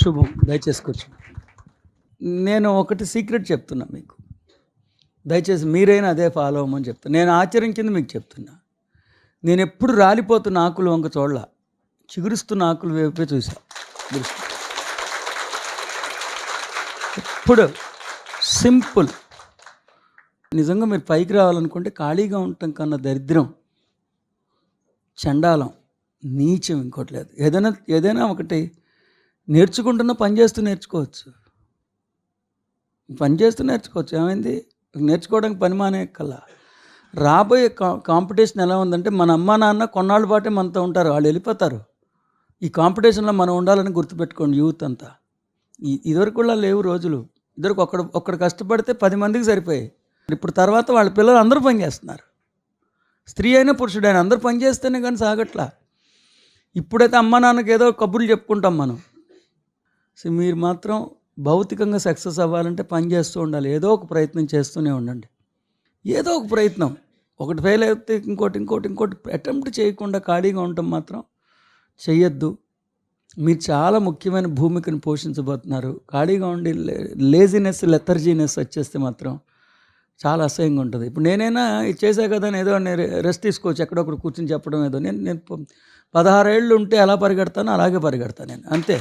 శుభం. దయచేసి కూర్చోండి. నేను ఒకటి సీక్రెట్ చెప్తున్నా మీకు. దయచేసి మీరైనా అదే ఫాలో అవ్వమని చెప్తాను. నేను ఆచరించింది మీకు చెప్తున్నా. నేను ఎప్పుడు రాలిపోతున్న ఆకులు వంక చూడల, చిగురుస్తున్న ఆకులు వైపే చూసా దృష్టి. ఎప్పుడు సింపుల్. నిజంగా మీరు పైకి రావాలనుకుంటే ఖాళీగా ఉండటం కన్నా దరిద్రం, చండాలం, నీచం ఇంకోటి లేదు. ఏదైనా ఒకటి నేర్చుకుంటున్న పని చేస్తూ నేర్చుకోవచ్చు. ఏమైంది? నేర్చుకోవడానికి పని మానే కల్లా. రాబోయే కాంపిటీషన్ ఎలా ఉందంటే, మన అమ్మ నాన్న కొన్నాళ్ళ పాటే మనతో ఉంటారు, వాళ్ళు వెళ్ళిపోతారు. ఈ కాంపిటీషన్లో మనం ఉండాలని గుర్తుపెట్టుకోండి. యూత్ అంతా ఇదివరకు కూడా లేవు రోజులు. ఇద్దరికి ఒక్కడు కష్టపడితే 10 మందికి సరిపోయాయి. ఇప్పుడు తర్వాత వాళ్ళ పిల్లలు అందరూ పని చేస్తున్నారు. స్త్రీ అయినా పురుషుడైనా అందరూ పని చేస్తేనే కానీ సాగట్లా. ఇప్పుడైతే అమ్మ నాన్నకి ఏదో కబుర్లు చెప్పుకుంటాం మనం. సో మీరు మాత్రం భౌతికంగా సక్సెస్ అవ్వాలంటే పని చేస్తూ ఉండాలి. ఏదో ఒక ప్రయత్నం చేస్తూనే ఉండండి. ఏదో ఒక ప్రయత్నం. ఒకటి ఫెయిల్ అయితే ఇంకోటి అటెంప్ట్ చేయకుండా ఖాళీగా ఉండటం మాత్రం చెయ్యొద్దు. మీరు చాలా ముఖ్యమైన భూమికను పోషించబోతున్నారు. ఖాళీగా ఉండి లేజినెస్, లెథర్జీనెస్ వచ్చేస్తే మాత్రం చాలా అసహ్యంగా ఉంటుంది. ఇప్పుడు నేనైనా ఇది చేసా కదా అని ఏదో నేను రెస్ట్ తీసుకోవచ్చు, ఎక్కడొక్కడ కూర్చొని చెప్పడం ఏదో. నేను 16 ఏళ్ళు ఉంటే ఎలా పరిగెడతానో అలాగే పరిగెడతాను నేను, అంతే.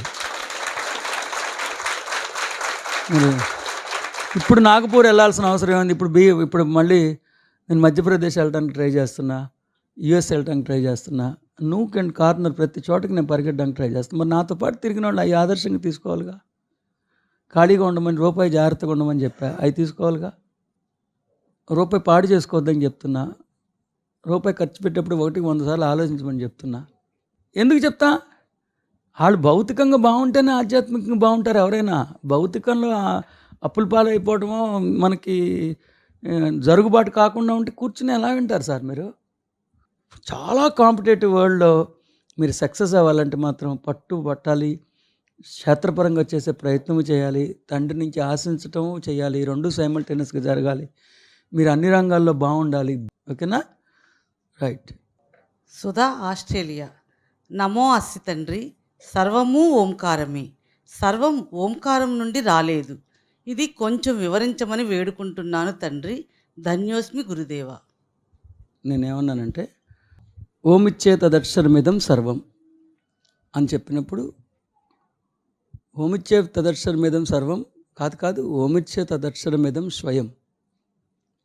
ఇప్పుడు నాగపూర్ వెళ్ళాల్సిన అవసరం ఏముంది? ఇప్పుడు మళ్ళీ నేను మధ్యప్రదేశ్ వెళ్ళడానికి ట్రై చేస్తున్నా, యుఎస్ వెళ్ళడానికి ట్రై చేస్తున్నా. నూక్ అండ్ కార్నర్ ప్రతి చోటకి నేను పరిగెట్టడానికి ట్రై చేస్తాను. మరి నాతో పాటు తిరిగిన వాళ్ళు అవి ఆదర్శంగా తీసుకోవాలిగా. ఖాళీగా ఉండమని, రూపాయి జాగ్రత్తగా ఉండమని చెప్పా, అవి తీసుకోవాలిగా. రూపాయి పాడు చేసుకోవద్దని చెప్తున్నా. రూపాయి ఖర్చు పెట్టేప్పుడు 100 సార్లు ఆలోచించమని చెప్తున్నా. ఎందుకు చెప్తా? వాళ్ళు భౌతికంగా బాగుంటేనే ఆధ్యాత్మికంగా బాగుంటారు. ఎవరైనా భౌతికంలో అప్పుల పాలైపోవడమో, మనకి జరుగుబాటు కాకుండా ఉంటే కూర్చుని ఎలా వింటారు సార్ మీరు? చాలా కాంపిటేటివ్ వరల్డ్లో మీరు సక్సెస్ అవ్వాలంటే మాత్రం పట్టాలి, క్షేత్రపరంగా చేసే ప్రయత్నం చేయాలి, తండ్రి నుంచి ఆశించటం చేయాలి. 2 సైమల్టేనియస్గా జరగాలి. మీరు అన్ని రంగాల్లో బాగుండాలి. ఓకేనా? రైట్. సుధా, ఆస్ట్రేలియా. నమో అస్సి తండ్రి, సర్వము ఓంకారమే. సర్వం ఓంకారం నుండి రాలేదు. ఇది కొంచెం వివరించమని వేడుకుంటున్నాను తండ్రి. ధన్యోస్మి గురుదేవ. నేనేమన్నానంటే, ఓమిచ్చే తదక్షరమిదం సర్వం అని చెప్పినప్పుడు, ఓమిచ్చే తదక్షరమిదం సర్వం కాదు, ఓమిచ్చే తదక్షరమిదం స్వయం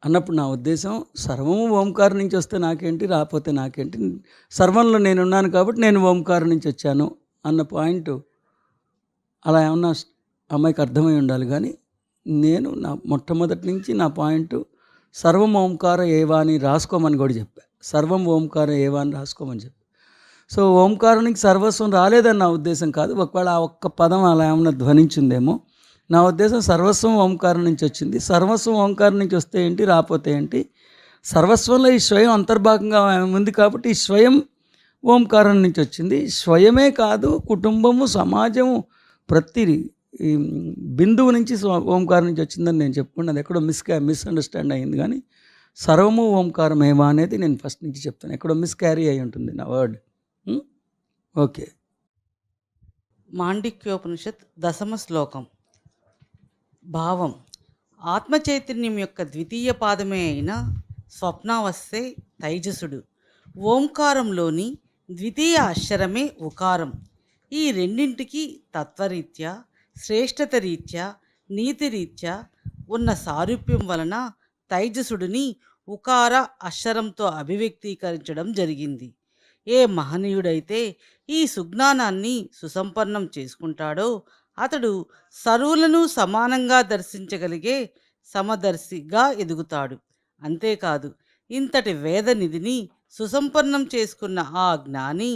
అన్నప్పుడు నా ఉద్దేశం, సర్వము ఓంకారం నుంచి వస్తే నాకేంటి, రాకపోతే నాకేంటి, సర్వంలో నేనున్నాను కాబట్టి నేను ఓంకారం నుంచి వచ్చాను అన్న పాయింట్ అలా ఏమన్నా అమ్మాయికి అర్థమై ఉండాలి. కానీ నేను నా మొట్టమొదటి నుంచి నా పాయింట్ సర్వం ఓంకార ఏవా అని రాసుకోమని కూడా చెప్పా. సర్వం ఓంకార ఏవా అని రాసుకోమని చెప్పా. సో ఓంకారానికి సర్వస్వం రాలేదని నా ఉద్దేశం కాదు. ఒకవేళ ఆ ఒక్క పదం అలా ఏమన్నా ధ్వనించిందేమో. నా ఉద్దేశం సర్వస్వం ఓంకారం నుంచి వచ్చింది. సర్వస్వం ఓంకారం నుంచి వస్తే ఏంటి, రాకపోతే ఏంటి? సర్వస్వంలో ఈ స్వయం అంతర్భాగంగా ఉంది కాబట్టి ఈ స్వయం ఓంకారం నుంచి వచ్చింది. స్వయమే కాదు, కుటుంబము, సమాజము, ప్రతి బిందువు నుంచి ఓంకారం నుంచి వచ్చిందని నేను చెప్పుకున్నది. ఎక్కడో మిస్అండర్స్టాండ్ అయ్యింది. కానీ సర్వము ఓంకారం ఏమా అనేది నేను ఫస్ట్ నుంచి చెప్తాను. ఎక్కడో మిస్క్యారీ అయి ఉంటుంది నా వర్డ్. ఓకే. మాండిక్యోపనిషత్ 10వ శ్లోకం. భావం: ఆత్మచైతన్యం యొక్క ద్వితీయ పాదమే అయిన స్వప్నావస్థే తైజసుడు. ఓంకారంలోని ద్వితీయ అక్షరమే ఉకారం. ఈ రెండింటికి తత్వరీత్యా, శ్రేష్టత రీత్యా, నీతిరీత్యా ఉన్న సారూప్యం వలన తైజసుడిని ఉకార అక్షరంతో అభివ్యక్తీకరించడం జరిగింది. ఏ మహనీయుడైతే ఈ సుజ్ఞానాన్ని సుసంపన్నం చేసుకుంటాడో అతడు సర్వులను సమానంగా దర్శించగలిగే సమదర్శిగా ఎదుగుతాడు. అంతేకాదు, ఇంతటి వేదనిధిని సుసంపన్నం చేసుకున్న ఆ జ్ఞాని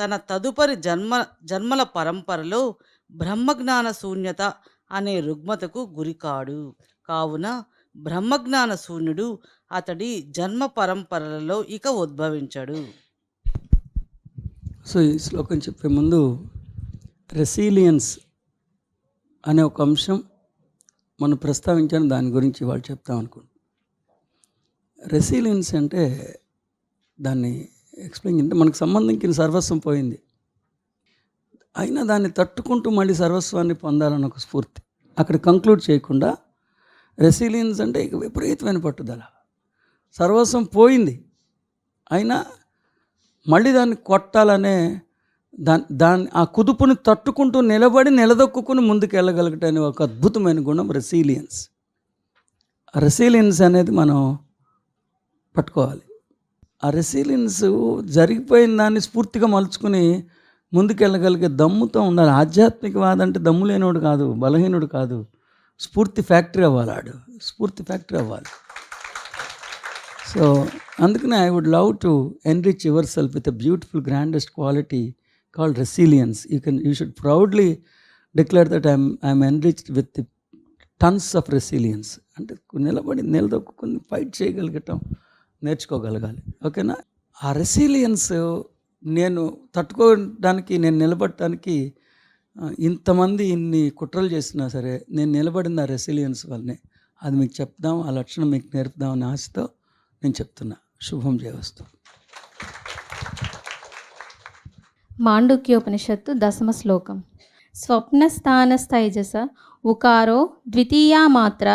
తన తదుపరి జన్మల పరంపరలో బ్రహ్మజ్ఞాన శూన్యత అనే రుగ్మతకు గురికాడు. కావున బ్రహ్మజ్ఞాన శూన్యుడు అతడి జన్మ పరంపరలలో ఇక ఉద్భవించడు. సో ఈ శ్లోకం చెప్పే ముందు రెసిలియన్స్ అనే ఒక అంశం మనం ప్రస్తావించాను. దాని గురించి వాళ్ళు చెప్తాం అనుకోండి. రెసిలియన్స్ అంటే దాన్ని ఎక్స్ప్లెయిన్ అంటే మనకు సంబంధించిన సర్వస్వం పోయింది. అయినా దాన్ని తట్టుకుంటూ మళ్ళీ సర్వస్వాన్ని పొందాలని ఒక స్ఫూర్తి. అక్కడ కంక్లూడ్ చేయకుండా రెసిలియన్స్ అంటే ఇక విపరీతమైన పట్టుదల. సర్వస్వం పోయింది, అయినా మళ్ళీ దాన్ని కొట్టాలనే దాన్ని ఆ కుదుపుని తట్టుకుంటూ నిలబడి నిలదొక్కుని ముందుకు వెళ్ళగలగటనే ఒక అద్భుతమైన గుణం రెసిలియన్స్. ఆ రెసిలియన్స్ అనేది మనం పట్టుకోవాలి. ఆ రెసిలియన్స్ జరిగిపోయిన దాన్ని స్ఫూర్తిగా మలుచుకుని ముందుకెళ్ళగలిగే దమ్ముతో ఉండాలి. ఆధ్యాత్మికవాదం అంటే దమ్ము లేనివాడు కాదు, బలహీనుడు కాదు, స్ఫూర్తి ఫ్యాక్టరీ అవ్వాలి. ఆడు స్ఫూర్తి ఫ్యాక్టరీ అవ్వాలి. సో అందుకనే I would love to enrich yourself with a beautiful grandest quality called resilience. You should proudly declare that I'm enriched with tons of resilience. అంటే నిలదొక్కుని ఫైట్ చేయగలగటం నేర్చుకోగలగాలి. ఓకేనా? ఆ రెసిలియన్స్ నేను తట్టుకోవడానికి, నేను నిలబడటానికి ఇంతమంది ఇన్ని కుట్రలు చేసినా సరే నేను నిలబడిన ఆ రెసిలియన్స్ వల్లనే. అది మీకు చెప్దాం, ఆ లక్షణం మీకు నేర్పుదాం అనే ఆశతో నేను చెప్తున్నా. శుభం జయవస్తు. మాండుక్యోపనిషత్తు 10వ శ్లోకం. స్వప్నస్థానస్థైజస ఉకారో ద్వితీయా మాత్ర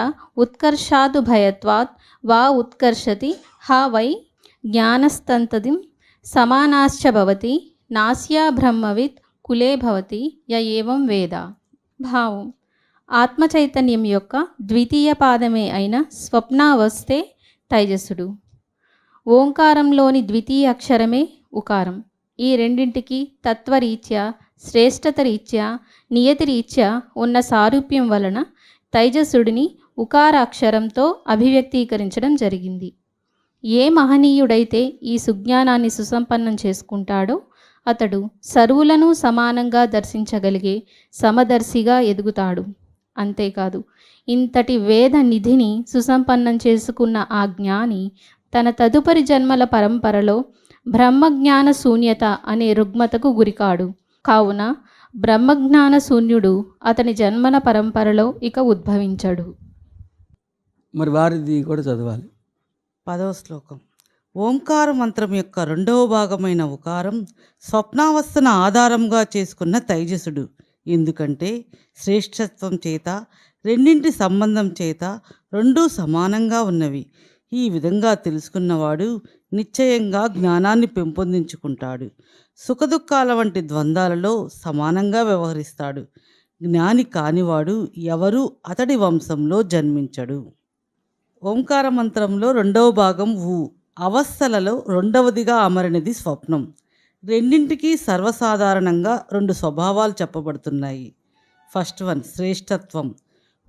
ఉత్కర్షాదు భయత్వాత్ వా ఉత్కర్షతి హా వై జ్ఞానస్తంతదిం సమానాశ్చ భవతి నాస్యా బ్రహ్మవిత్ కులే భవతి య ఏవం వేద. భావం: ఆత్మచైతన్యం యొక్క ద్వితీయ పాదమే అయిన స్వప్నావస్థే తైజసుడు. ఓంకారంలోని ద్వితీయ అక్షరమే ఉకారం. ఈ రెండింటికి తత్వరీత్యా, శ్రేష్టత రీత్యా, నియతి రీత్యా ఉన్న సారూప్యం వలన తైజసుడిని ఉకార అక్షరంతో అభివ్యక్తీకరించడం జరిగింది. ఏ మహనీయుడైతే ఈ సుజ్ఞానాన్ని సుసంపన్నం చేసుకుంటాడో అతడు సర్వులను సమానంగా దర్శించగలిగే సమదర్శిగా ఎదుగుతాడు. అంతేకాదు, ఇంతటి వేద నిధిని సుసంపన్నం చేసుకున్న ఆ జ్ఞాని తన తదుపరి జన్మల పరంపరలో బ్రహ్మజ్ఞాన శూన్యత అనే రుగ్మతకు గురికాడు. కావున బ్రహ్మజ్ఞాన శూన్యుడు అతని జన్మల పరంపరలో ఇక ఉద్భవించడు. మరి వారిది కూడా చదవాలి. 10వ శ్లోకం. ఓంకార మంత్రం యొక్క 2వ భాగమైన ఉకారం స్వప్నావస్థను ఆధారంగా చేసుకున్న తైజసుడు. ఎందుకంటే శ్రేష్టత్వం చేత, రెండింటి సంబంధం చేత రెండూ సమానంగా ఉన్నవి. ఈ విధంగా తెలుసుకున్నవాడు నిశ్చయంగా జ్ఞానాన్ని పెంపొందించుకుంటాడు. సుఖదుఖాల వంటి ద్వంద్వాలలో సమానంగా వ్యవహరిస్తాడు. జ్ఞాని కానివాడు ఎవరూ అతడి వంశంలో జన్మించడు. ఓంకార మంత్రంలో 2వ భాగం ఊ. అవస్థలలో 2వదిగా అమరినది స్వప్నం. రెండింటికి సర్వసాధారణంగా 2 స్వభావాలు చెప్పబడుతున్నాయి. First one శ్రేష్టత్వం.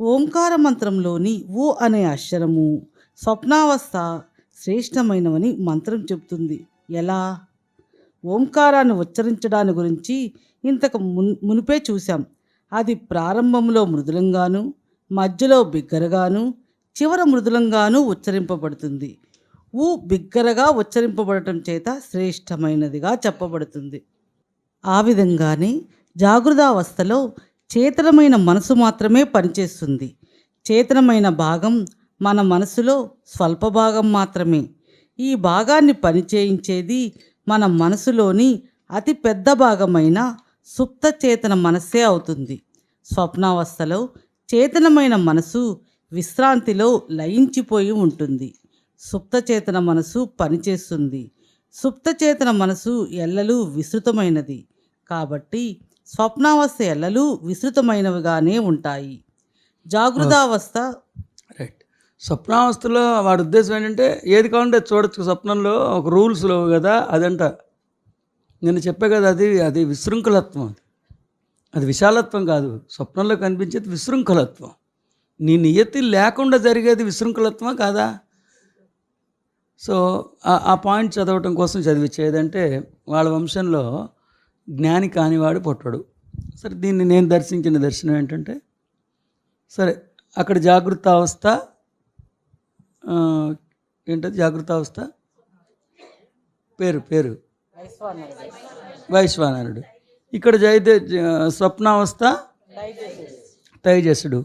ఓంకార మంత్రంలోని ఊ అనే అక్షరము స్వప్నావస్థ శ్రేష్టమైనవని మంత్రం చెబుతుంది. ఎలా? ఓంకారాన్ని ఉచ్చరించడాన్ని గురించి ఇంతకు మునిపే చూశాం. అది ప్రారంభంలో మృదులంగాను, మధ్యలో బిగ్గరగాను, చివర మృదులంగాను ఉచ్చరింపబడుతుంది. ఊ బిగ్గరగా ఉచ్చరింపబడటం చేత శ్రేష్టమైనదిగా చెప్పబడుతుంది. ఆ విధంగానే జాగృతావస్థలో చేతనమైన మనసు మాత్రమే పనిచేస్తుంది. చేతనమైన భాగం మన మనసులో స్వల్ప భాగం మాత్రమే. ఈ భాగాన్ని పనిచేయించేది మన మనసులోని అతి పెద్ద భాగమైన సుప్త చేతన మనస్సే అవుతుంది. స్వప్నావస్థలో చేతనమైన మనసు విశ్రాంతిలో లయించిపోయి ఉంటుంది. సుప్తచేతన మనసు పనిచేస్తుంది. సుప్తచేతన మనసు ఎల్లలు విస్తృతమైనది. కాబట్టి స్వప్నావస్థ ఎల్లలు విస్తృతమైనవిగానే ఉంటాయి. జాగృతావస్థ రైట్. స్వప్నావస్థలో వాడి ఉద్దేశం ఏంటంటే ఏది కావాలంటే చూడొచ్చు. స్వప్నంలో ఒక రూల్స్లో కదా అదంట. నేను చెప్పే కదా, అది విశృంఖలత్వం. అది విశాలత్వం కాదు. స్వప్నంలో కనిపించేది విశృంఖలత్వం. నీ నియతి లేకుండా జరిగేది విశృంఖలత్వమా కాదా? సో ఆ పాయింట్ చదవటం కోసం చదివించేదంటే వాళ్ళ వంశంలో జ్ఞాని కానివాడు పుట్టడు. సరే, దీన్ని నేను దర్శించిన దర్శనం ఏంటంటే, సరే అక్కడ జాగృత అవస్థ ఏంటది? జాగృత అవస్థ పేరు వైశ్వానరుడు. ఇక్కడ స్వప్నావస్థ తైజసుడు.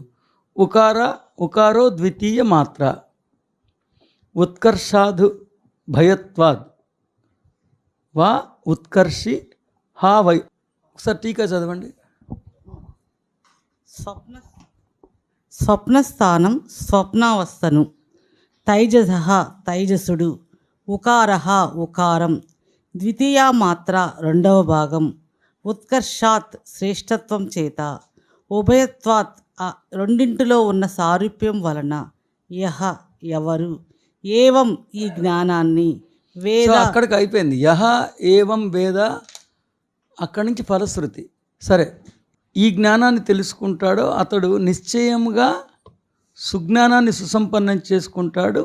ఉకారో ద్వితీయ మాత్ర ఉత్కర్షాదు భయత్వాద్ వా ఉత్కర్షి హా వై. ఒకసారి టీకా చదవండి. స్వప్నస్థానం స్వప్నావస్థను, తైజస తైజసుడు, ఉకారః ఉకారం, ద్వితీయ మాత్ర రెండవ భాగం, ఉత్కర్షాత్ శ్రేష్టత్వం చేత, ఉభయత్వాత్ రెండింటిలో ఉన్న సారూప్యం వలన, యహ ఎవరు, ఏవం ఈ జ్ఞానాన్ని, సో వేద అక్కడికి అయిపోయింది. యహ ఏవం వేద, అక్కడి నుంచి ఫలశ్రుతి. సరే, ఈ జ్ఞానాన్ని తెలుసుకుంటాడో అతడు నిశ్చయంగా సుజ్ఞానాన్ని సుసంపన్నం చేసుకుంటాడు.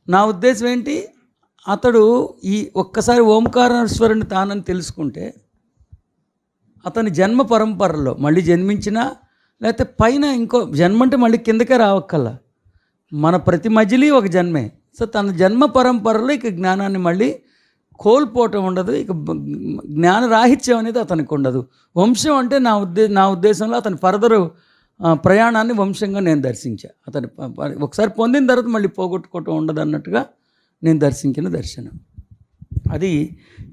నా ఉద్దేశం ఏంటి, అతడు ఈ ఒక్కసారి ఓంకారేశ్వరుని తానని తెలుసుకుంటే అతని జన్మ పరంపరలో మళ్ళీ జన్మించినా, లేకపోతే పైన ఇంకో జన్మ అంటే మళ్ళీ కిందకే రావక్కల్లా, మన ప్రతి మజిలీ ఒక జన్మే. సో తన జన్మ పరంపరలో ఇక జ్ఞానాన్ని మళ్ళీ కోల్పోవటం ఉండదు, ఇక జ్ఞాన రాహిత్యం అనేది అతనికి ఉండదు. వంశం అంటే నా ఉద్దేశంలో అతని ఫర్దర్ ప్రయాణాన్ని వంశంగా నేను దర్శించా. అతని ఒకసారి పొందిన తర్వాత మళ్ళీ పోగొట్టుకోవటం ఉండదు అన్నట్టుగా నేను దర్శించిన దర్శనం అది.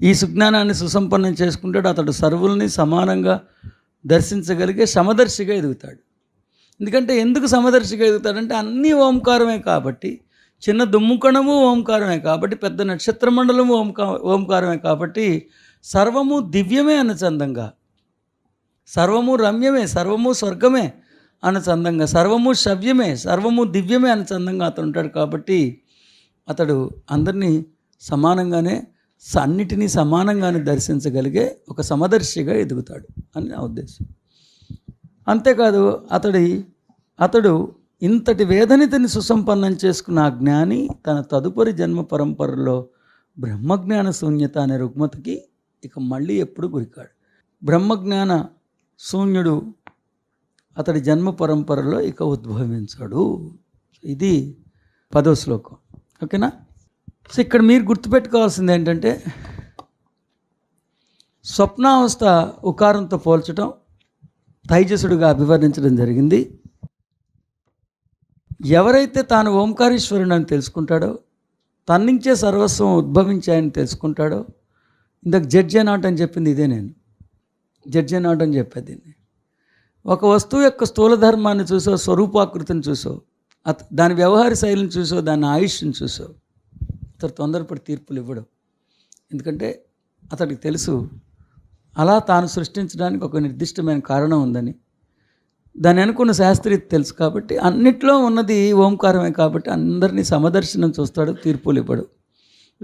ఈ సుజ్ఞానాన్ని సుసంపన్నం చేసుకుంటాడు, అతడు సర్వుల్ని సమానంగా దర్శించగలిగే సమదర్శిగా ఎదుగుతాడు. ఎందుకంటే ఎందుకు సమదర్శిగా ఎదుగుతాడంటే అన్నీ ఓంకారమే కాబట్టి, చిన్న దుమ్ముకణము ఓంకారమే కాబట్టి, పెద్ద నక్షత్ర మండలము ఓంకారమే కాబట్టి, సర్వము దివ్యమే అనుచందంగా, సర్వము రమ్యమే, సర్వము స్వర్గమే అనుచందంగా, సర్వము శవ్యమే, సర్వము దివ్యమే అనుచందంగా అతడు ఉంటాడు. కాబట్టి అతడు అందరినీ సమానంగానే, అన్నిటినీ సమానంగానే దర్శించగలిగే ఒక సమదర్శిగా ఎదుగుతాడు అని నా ఉద్దేశం. అంతేకాదు అతడు ఇంతటి వేదనితిని సుసంపన్నం చేసుకున్న ఆ జ్ఞాని తన తదుపరి జన్మ పరంపరలో బ్రహ్మజ్ఞాన శూన్యత అనే రుగ్మతకి ఇక మళ్ళీ ఎప్పుడు గురికాడు. బ్రహ్మజ్ఞాన శూన్యుడు అతడి జన్మ పరంపరలో ఇక ఉద్భవించాడు. ఇది 10వ శ్లోకం. ఓకేనా? సో ఇక్కడ మీరు గుర్తుపెట్టుకోవాల్సింది ఏంటంటే, స్వప్నావస్థ ఉకారంతో పోల్చడం తైజసుడుగా అభివర్ణించడం జరిగింది. ఎవరైతే తాను ఓంకారేశ్వరుడు అని తెలుసుకుంటాడో, తన్నించే సర్వస్వం ఉద్భవించాయని తెలుసుకుంటాడో, ఇందాక జడ్జి నాట్ అని చెప్పింది ఇదే, నేను జడ్జి నాట్ అని చెప్పేది దీన్ని. ఒక వస్తువు యొక్క స్థూల ధర్మాన్ని చూసో, స్వరూపాకృతిని చూసో, దాని వ్యవహార శైలిని చూసో, దాని ఆయుష్ని చూసో అతడు తొందరపడి తీర్పులు ఇవ్వడు. ఎందుకంటే అతడికి తెలుసు అలా తాను సృష్టించడానికి ఒక నిర్దిష్టమైన కారణం ఉందని, దాని అనుకున్న శాస్త్రీయత తెలుసు. కాబట్టి అన్నిట్లో ఉన్నది ఓంకారమే కాబట్టి అందరినీ సమదర్శనం చూస్తాడు, తీర్పులు ఇవ్వడు.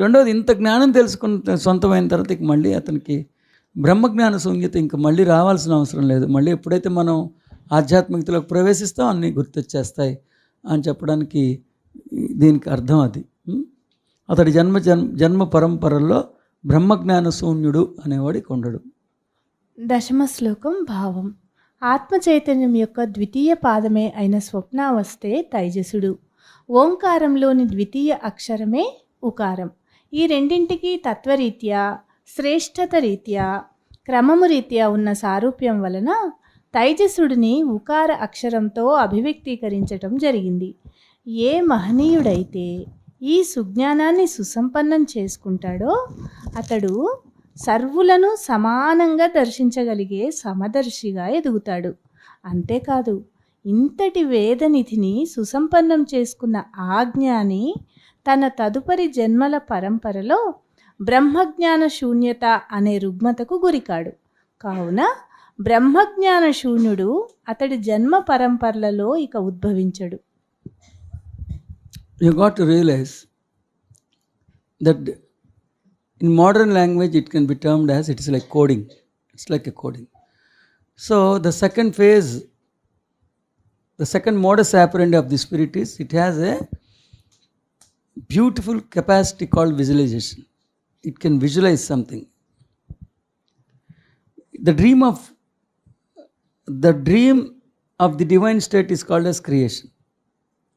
రెండవది, ఇంత జ్ఞానం తెలుసుకున్న సొంతమైన తర్వాత ఇక మళ్ళీ అతనికి బ్రహ్మజ్ఞాన శూన్యత ఇంకా మళ్ళీ రావాల్సిన అవసరం లేదు. మళ్ళీ ఎప్పుడైతే మనం ఆధ్యాత్మికతలోకి ప్రవేశిస్తాం అన్నీ గుర్తొచ్చేస్తాయి అని చెప్పడానికి దీనికి అర్థం అది. అతడి జన్మ పరంపరలో బ్రహ్మజ్ఞాన శూన్యుడు అనేవాడికి ఉండడు. 10వ శ్లోకం భావం. ఆత్మ చైతన్యం యొక్క ద్వితీయ పాదమే అయిన స్వప్నావస్థే తైజసుడు. ఓంకారంలోని ద్వితీయ అక్షరమే ఉకారం. ఈ రెండింటికి తత్వరీత్యా, శ్రేష్టత రీత్యా, క్రమము రీత్యా ఉన్న సారూప్యం వలన తైజసుడిని ఉకార అక్షరంతో అభివ్యక్తీకరించటం జరిగింది. ఏ మహనీయుడైతే ఈ సుజ్ఞానాన్ని సుసంపన్నం చేసుకుంటాడో అతడు సర్వులను సమానంగా దర్శించగలిగే సమదర్శిగా ఎదుగుతాడు. అంతేకాదు, ఇంతటి వేదనిధిని సుసంపన్నం చేసుకున్న ఆ జ్ఞాని తన తదుపరి జన్మల పరంపరలో బ్రహ్మజ్ఞాన శూన్యత అనే రుగ్మతకు గురికాడు. కావున బ్రహ్మజ్ఞాన శూన్యుడు అతడి జన్మ పరంపరలలో ఇక ఉద్భవించడు. You got to realize that in modern language it can be termed as, it is like coding. It's like a coding. So the second phase, the second modus operandi of the spirit is, it has a beautiful capacity called visualization. It can visualize something. The dream of the divine state is called as creation.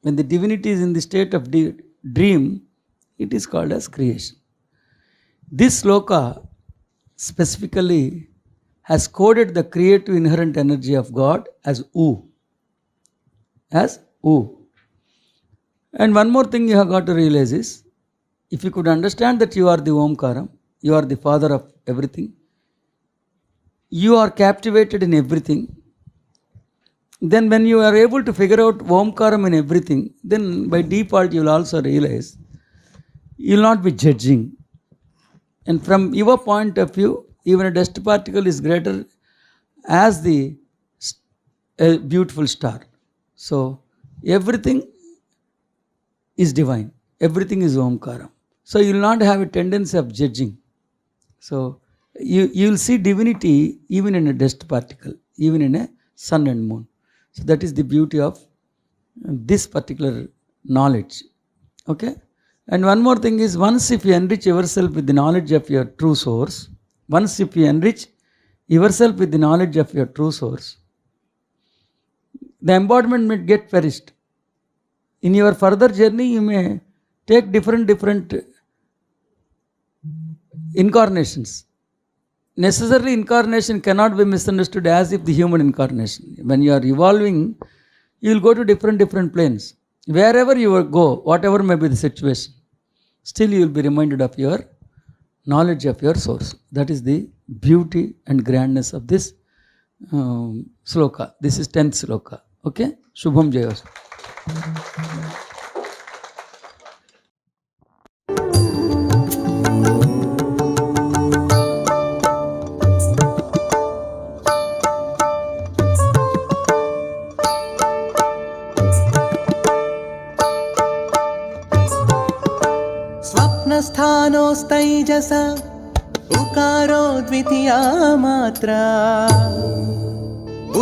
When the divinity is in the state of dream, it is called as creation. This sloka specifically has coded the creative inherent energy of God as U. And one more thing you have got to realize is, if you could understand that you are the Omkaram, you are the father of everything, you are captivated in everything. Then when you are able to figure out Omkaram in everything, then by default you will also realize you will not be judging. And from your point of view, even a dust particle is greater as a beautiful star. So everything is divine. Everything is Omkaram. So you will not have a tendency of judging. So you will see divinity even in a dust particle, even in a sun and moon. So that is the beauty of this particular knowledge. Okay? And one more thing is, once if you enrich yourself with the knowledge of your true source, once if you enrich yourself with the knowledge of your true source, the embodiment may get perished. In your further journey, you may take different incarnations. Necessarily, incarnation cannot be misunderstood as if the human incarnation. When you are evolving, you will go to different planes. Wherever you go, whatever may be the situation, still you will be reminded of your knowledge of your source. That is the beauty and grandness of this sloka. This is 10th sloka. Okay? Shubham Jayas. स्वप्नस्थानोस्तैजस उकारो द्वितीया मात्रा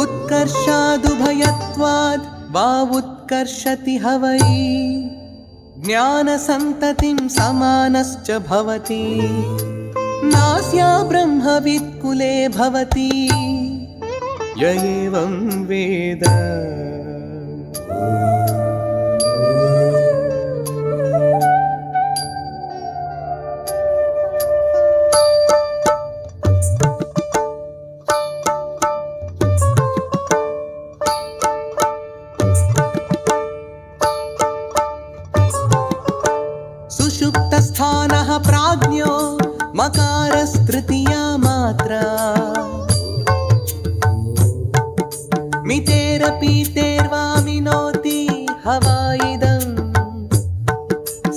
उत्कर्षादुभयत्वाद् वा उत्कर्षति हवै ज्ञानसन्ततिं समानश्च भवति नास्या ब्रह्मवित्कुले भवति य एवं वेद। सुषुप्तस्थानः प्राज्ञो मकारस्तृतीया मात्रा मितेरपीतेर्वा विनोति हवा इदं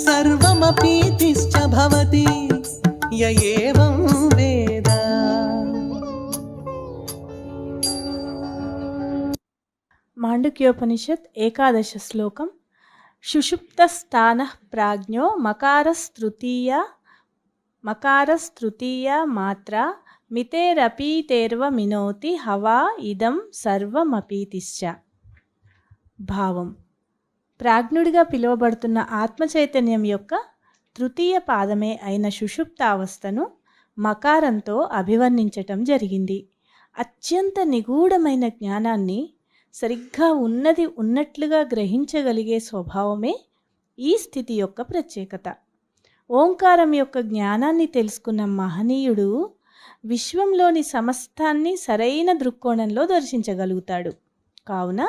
सर्वमपीतिश्च भवति य एवं वेद। माण्डुक्योपनिषत् एकादश श्लोकम्। सुषुप्तस्थानः प्राज्ञो मकारस्तृतीया मात्रा मितेरपीतेर्वमिनोति हवा इदं सर्वमपीतिश्च। భావం: ప్రాజ్ఞుడిగా పిలువబడుతున్న ఆత్మచైతన్యం యొక్క తృతీయ పాదమే అయిన సుషుప్తావస్థను మకారంతో అభివర్ణించటం జరిగింది. అత్యంత నిగూఢమైన జ్ఞానాన్ని సరిగ్గా ఉన్నది ఉన్నట్లుగా గ్రహించగలిగే స్వభావమే ఈ స్థితి యొక్క ప్రత్యేకత. ఓంకారం యొక్క జ్ఞానాన్ని తెలుసుకున్న మహనీయుడు విశ్వంలోని సమస్తాన్ని సరైన దృక్కోణంలో దర్శించగలుగుతాడు. కావున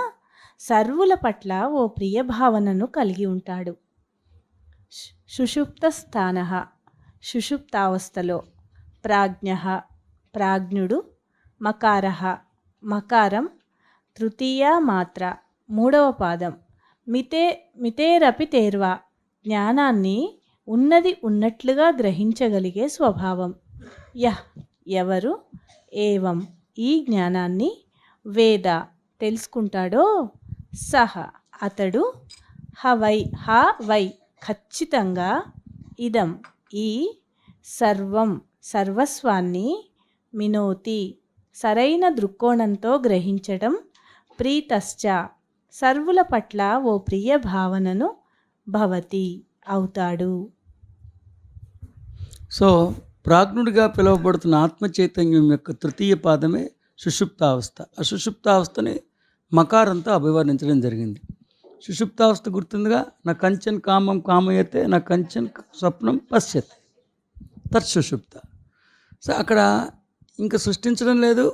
సర్వుల పట్ల ఓ ప్రియ భావనను కలిగి ఉంటాడు. సుషుప్త స్థాన సుషుప్తావస్థలో, ప్రాజ్ఞ ప్రాజ్ఞుడు, మకార మకారం, తృతీయ మాత్ర మూడవ పాదం, మితేరపితేర్వా జ్ఞానాన్ని ఉన్నది ఉన్నట్లుగా గ్రహించగలిగే స్వభావం. ఎవరు ఏవం ఈ జ్ఞానాన్ని వేద తెలుసుకుంటాడో సహ అతడు హవై ఖచ్చితంగా ఇదం ఈ సర్వం సర్వస్వాన్ని మినోతి సరైన దృక్కోణంతో గ్రహించడం, ప్రీతశ్చ సర్వుల పట్ల ఓ ప్రియ భావనను భవతి అవుతాడు. సో ప్రాజ్ఞుడిగా పిలువబడుతున్న ఆత్మచైతన్యం యొక్క తృతీయ పాదమే సుషుప్తావస్థ. ఆ సుషుప్తావస్థని మకారంతో అభివర్ణించడం జరిగింది. సుషుప్తావస్థ గుర్తుందిగా, నా కంచన్ కామం కామయతే, నా కంచన్ స్వప్నం పశ్యతే, తత్ సుషుప్త. సో అక్కడ ఇంకా సృష్టించడం లేదు,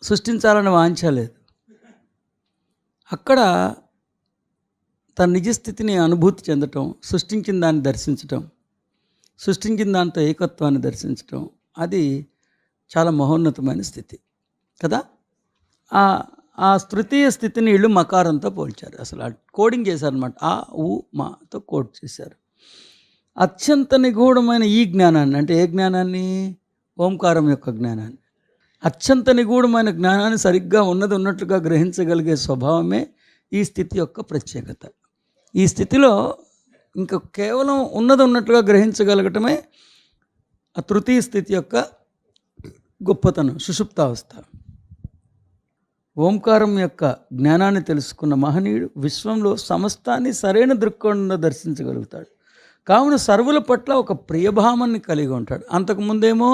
సృష్టించాలని వాంఛ లేదు. అక్కడ తన నిజస్థితిని అనుభూతి చెందటం, సృష్టించిన దాన్ని దర్శించటం, సృష్టించిన దాంతో ఏకత్వాన్ని దర్శించటం, అది చాలా మహోన్నతమైన స్థితి కదా. ఆ తృతీయ స్థితిని వీళ్ళు మకారంతో పోల్చారు. అసలు కోడింగ్ చేశారనమాట. ఆ ఊ మాతో కోడ్ చేశారు. అత్యంత నిగూఢమైన ఈ జ్ఞానాన్ని, అంటే ఏ జ్ఞానాన్ని? ఓంకారం యొక్క జ్ఞానాన్ని. అత్యంత నిగూఢమైన జ్ఞానాన్ని సరిగ్గా ఉన్నది ఉన్నట్లుగా గ్రహించగలిగే స్వభావమే ఈ స్థితి యొక్క ప్రత్యేకత. ఈ స్థితిలో ఇంకా కేవలం ఉన్నది ఉన్నట్లుగా గ్రహించగలగటమే ఆ తృతీయ స్థితి యొక్క గొప్పతనం, సుషుప్తావస్థ. ఓంకారం యొక్క జ్ఞానాన్ని తెలుసుకున్న మహనీయుడు విశ్వంలో సమస్తాన్ని సరైన దృక్కోణంలో దర్శించగలుగుతాడు. కావున సర్వుల పట్ల ఒక ప్రియభావాన్ని కలిగి ఉంటాడు. అంతకుముందేమో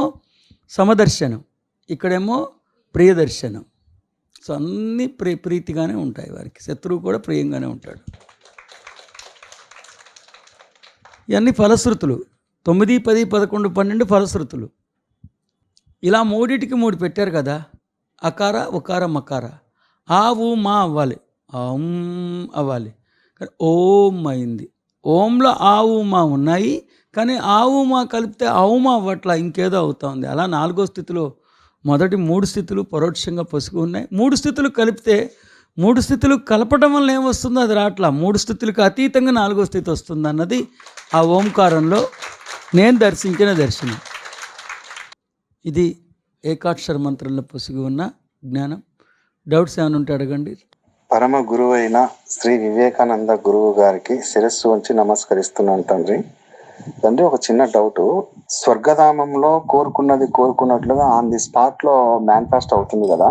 సమదర్శనం, ఇక్కడేమో ప్రియదర్శనం. సో అన్నీ ప్రీతిగానే ఉంటాయి వారికి, శత్రువు కూడా ప్రియంగానే ఉంటాడు. ఇవన్నీ ఫలశ్రుతులు. 9, 10, 11, 12 ఫలశ్రుతులు. ఇలా మూడిటికి 3 పెట్టారు కదా. అకార, ఉకార, మకార. ఆ ఊ మా అవ్వాలి, ఓం అవ్వాలి, కానీ ఓం అయింది. ఓంలో ఆ ఊ మా ఉన్నాయి, కానీ ఆ ఊ మా కలిపితే ఔమా అవ్వట్లా, ఇంకేదో అవుతా ఉంది. అలా 4వ స్థితిలో మొదటి 3 స్థితులు పరోక్షంగా పొసుగు ఉన్నాయి. 3 స్థితులు కలిపితే 3 స్థితులు కలపడం వల్ల ఏమొస్తుందో అది రాట్లా. 3 స్థితులకు అతీతంగా 4వ స్థితి వస్తుంది అన్నది ఆ ఓంకారంలో నేను దర్శించిన దర్శనం. ఇది ఏకాక్షర మంత్రంలో పొసిగి ఉన్న జ్ఞానం. డౌట్స్ ఏమైనా ఉంటే అడగండి. పరమ గురువు అయిన శ్రీ వివేకానంద గురువు గారికి శిరస్సు ఉంచి నమస్కరిస్తున్నాను తండ్రి. తండ్రి, ఒక చిన్న డౌట్. స్వర్గధామంలో కోరుకున్నది కోరుకున్నట్లుగా ఆన్ ది స్పాట్ లో మేనిఫెస్ట్ అవుతుంది కదా,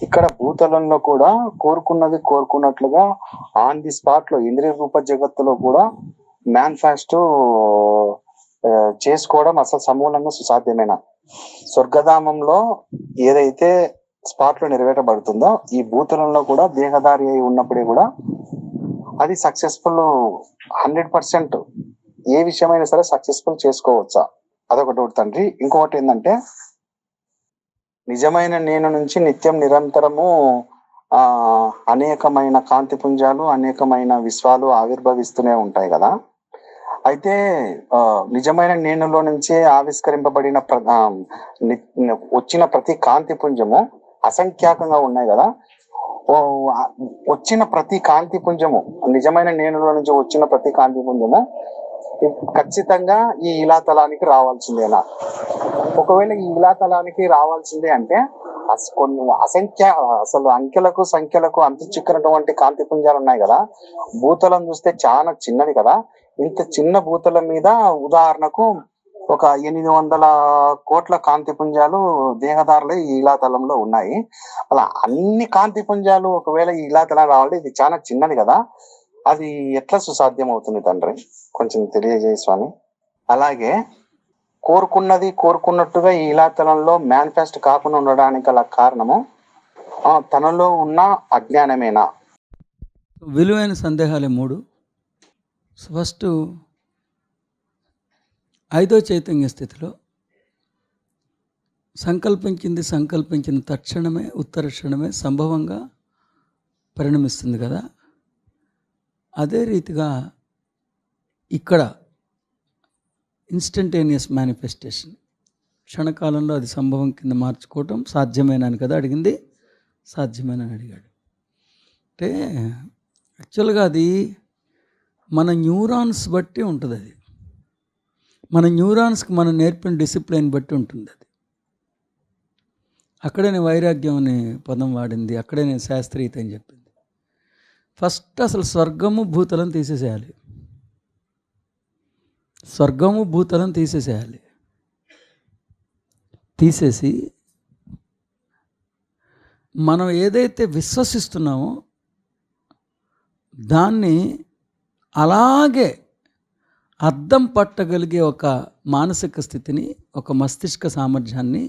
ఇక్కడ భూతలంలో కూడా కోరుకున్నది కోరుకున్నట్లుగా ఆన్ ది స్పాట్ లో ఇంద్రియ రూప జగత్తులో కూడా మేనిఫెస్ట్ చేసుకోవడం అసలు సమూలంగా సుసాధ్యమేనా? స్వర్గధామంలో ఏదైతే స్పాట్ లో నెరవేరబడుతుందో ఈ భూతలంలో కూడా దేహదారి అయి ఉన్నప్పుడే కూడా అది సక్సెస్ఫుల్ 100%. ఏ విషయమైనా సరే సక్సెస్ఫుల్ చేసుకోవచ్చా? అదొక డౌట్ తండ్రి. ఇంకొకటి ఏంటంటే, నిజమైన నేను నుంచి నిత్యం నిరంతరము అనేకమైన కాంతిపుంజాలు, అనేకమైన విశ్వాలు ఆవిర్భవిస్తూనే ఉంటాయి కదా. అయితే నిజమైన నేనులో నుంచి ఆవిష్కరింపబడిన వచ్చిన ప్రతి కాంతిపుంజము అసంఖ్యాకంగా ఉన్నాయి కదా. వచ్చిన ప్రతి కాంతిపుంజము, నిజమైన నేనులో నుంచి వచ్చిన ప్రతి కాంతిపుంజము ఖచ్చితంగా ఈ ఇలాతలానికి రావాల్సిందేనా? ఒకవేళ ఈ ఇలాతలానికి రావాల్సిందే అంటే కొన్ని అసలు అంకెలకు సంఖ్యలకు అంతు చిక్కినటువంటి కాంతి పుంజాలు ఉన్నాయి కదా. భూతలం చూస్తే చాలా చిన్నది కదా. ఇంత చిన్న భూతలం మీద ఉదాహరణకు ఒక 800 కోట్ల కాంతి పుంజాలు దేహదారులు ఈ ఇలాతలంలో ఉన్నాయి. అలా అన్ని కాంతి పుంజాలు ఒకవేళ ఈ ఇలాతలం రావాలి, ఇది చాలా చిన్నది కదా, అది ఎట్లా సుసాధ్యం అవుతుంది తండ్రి? కొంచెం తెలియజేయ స్వామి. అలాగే కోరుకున్నది కోరుకున్నట్టుగా ఈ ఇలాతలంలో మేనిఫెస్ట్ కాకుండా ఉండడానికి గల కారణము తనలో ఉన్న అజ్ఞానమేనా? విలువైన సందేహాలే 3. ఫస్ట్, 5వ చైతన్య స్థితిలో సంకల్పించిన తక్షణమే ఉత్తర క్షణమే సంభవంగా పరిణమిస్తుంది కదా. అదే రీతిగా ఇక్కడ ఇన్స్టంటేనియస్ మేనిఫెస్టేషన్, క్షణకాలంలో అది సంభవం కింద మార్చుకోవటం సాధ్యమేనని కదా అడిగింది. సాధ్యమేనని అడిగాడు. అంటే యాక్చువల్గా అది మన న్యూరాన్స్ బట్టి ఉంటుంది. అది మన న్యూరాన్స్కి మనం నేర్పిన డిసిప్లిన్ బట్టి ఉంటుంది. అది అక్కడే నేను వైరాగ్యం అనే పదం వాడింది, అక్కడే నేను శాస్త్రీయత అని చెప్పింది. ఫస్ట్ అసలు స్వర్గము భూతలం తీసేసేయాలి. స్వర్గము భూతలం తీసేసేయాలి. తీసేసి మనం ఏదైతే విశ్వసిస్తున్నామో దాన్ని అలాగే అద్దం పట్టగలిగే ఒక మానసిక స్థితిని, ఒక మస్తిష్క సామర్థ్యాన్ని,